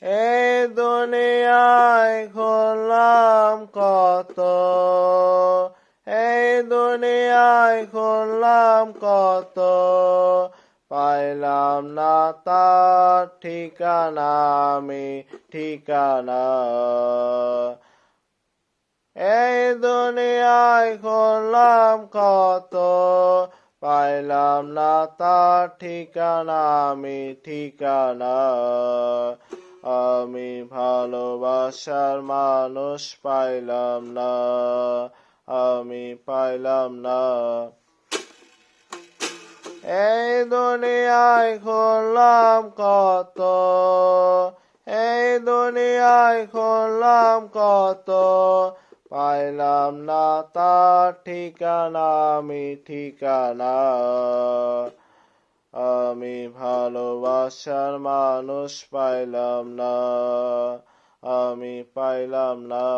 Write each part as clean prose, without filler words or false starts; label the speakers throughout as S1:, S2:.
S1: এই দুনিয়ায় খুললাম কত, এই দুনিয়ায় খুললাম কত, পাইলাম না তার ঠিকানা, আমি ঠিকানা। এই দুনিয়ায় খুললাম কত, পাইলাম না তার ঠিকানা, আমি ঠিকানা। আমি ভালোবাসার মানুষ পাইলাম না, আমি পাইলাম না। এই দুনিয়ায় খুললাম কত, এই দুনিয়ায় খুললাম কত, পাইলাম না তার ঠিকানা, আমি ঠিকানা। আমি ভালোবাসার মানুষ পাইলাম না, আমি পাইলাম না।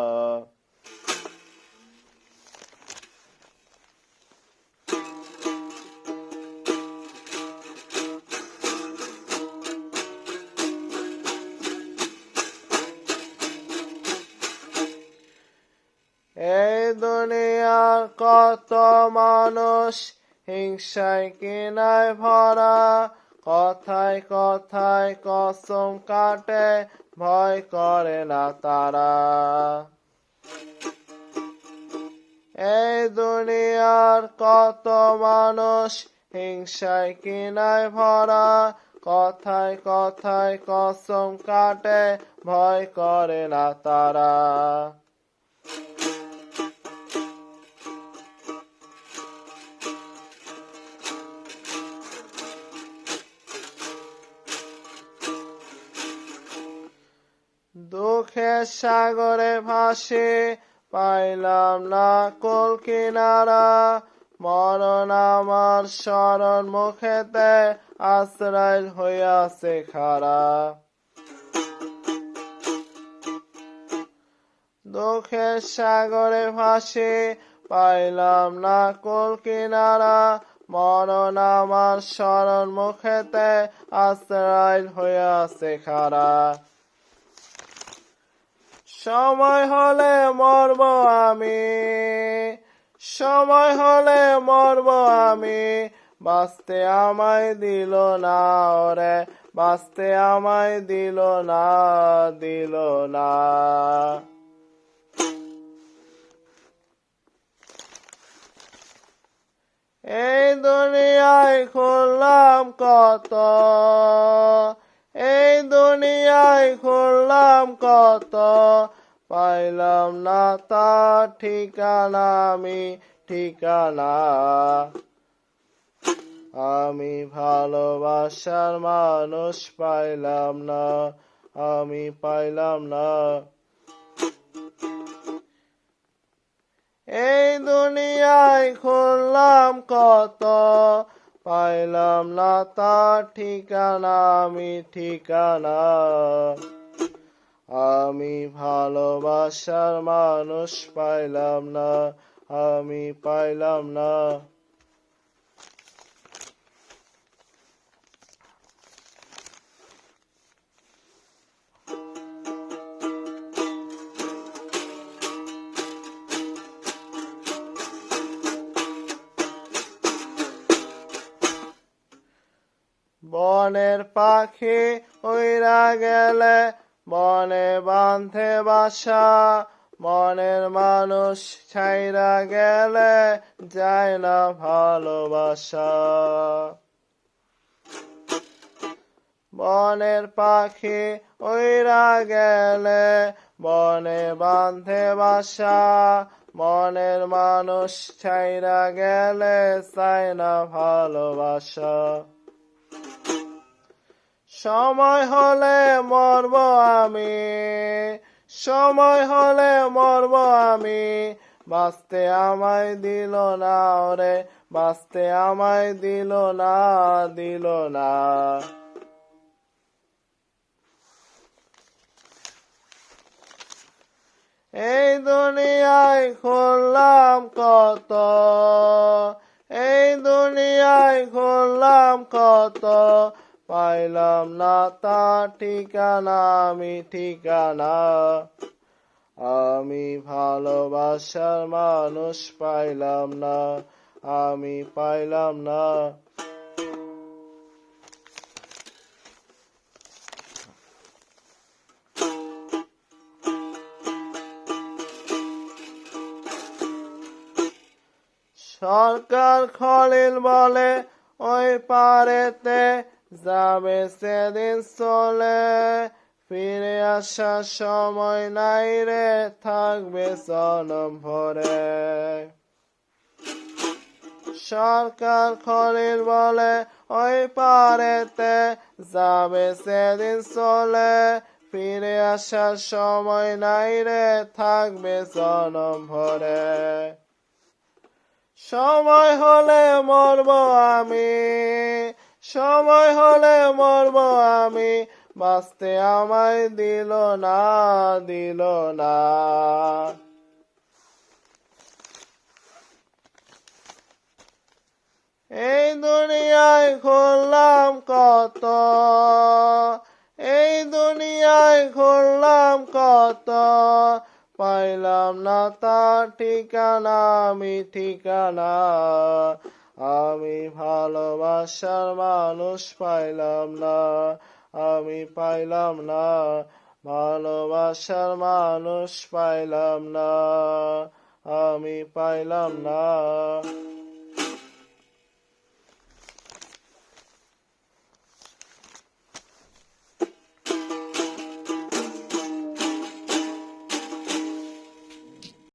S1: এই দুনিয়ার কত মানুষ হিংসায় কিনায় ভরা, কথায় কথায় কসম কাটে, ভয় করে না তারা। এই দুনিয়ার কত মানুষ হিংসায় কিনায় ভরা, কথায় কথায় কসম কাটে, ভয় করে না তারা। দুঃখের সাগরে ভাসে, পাইলাম না কুল কিনারা, মরণ আমার স্মরণ মুখেতে, আশ্রয় হইয়াছে খাড়া। দুঃখের সাগরে ভাসে, পাইলাম না কুল কিনারা, মরণ আমার স্মরণ মুখেতে, আশ্রয় হইয়াছে খাড়া। সময় হলে মরব আমি, সময় হলে মরব আমি, বাঁচতে আমায় দিল না ওরে, বাঁচতে আমায় দিল না, দিল না। এই দুনিয়ায় খুললাম কত, এই দুনিয়ায় খুললাম কত, পাইলাম না তার ঠিকানা, আমি ঠিকানা। আমি ভালোবাসার মানুষ পাইলাম না, আমি পাইলাম না। এই দুনিয়ায় খুললাম কত, পাইলাম না তার ঠিকানা, আমি ঠিকানা। আমি ভালোবাসার মানুষ পাইলাম না, আমি পাইলাম না। বনের পাখি উইরা গেলে, বনে বাঁধে বাসা, মনের মানুষ ছাইরা গেলে, যায় না ভালোবাসা। বনের পাখি উইরা গেলে, বনে বাঁধে বাসা, মনের মানুষ ছাইরা গেলে, চায় না ভালোবাসা। সময় হলে মরব আমি, সময় হলে মরব আমি, বাঁচতে আমায় দিল না ওরে, বাঁচতে আমায় দিল না, দিল না। এই দুনিয়ায় খুললাম কত, এই দুনিয়ায় খুললাম কত, পাই পাইলাম না তার ঠিকানা, আমি ঠিকানা। আমি ভালোবাসার মানুষ পাইলাম না, আমি পাইলাম না। সরকার খলিল বলে ওই পারেতে যাবে সেদিন চলে, ফিরে আসার সময় নাই রে, থাকবে জনম ভরে। সরকার খলিল বলে ওই পারেতে যাবে সেদিন চলে, ফিরে আসার সময় নাই রে, থাকবে জনম ভরে। সময় হলে মরব আমি, সময় হলে মরব আমি, বাঁচতে আমায় দিল না, দিল না। এই দুনিয়ায় ঘুরলাম কত, এই দুনিয়ায় ঘুরলাম কত, পাইলাম না তার ঠিকানা, আমি ঠিকানা। আমি ভালোবাসার মানুষ পাইলাম না, আমি পাইলাম না। ভালোবাসার মানুষ পাইলাম না, আমি পাইলাম না।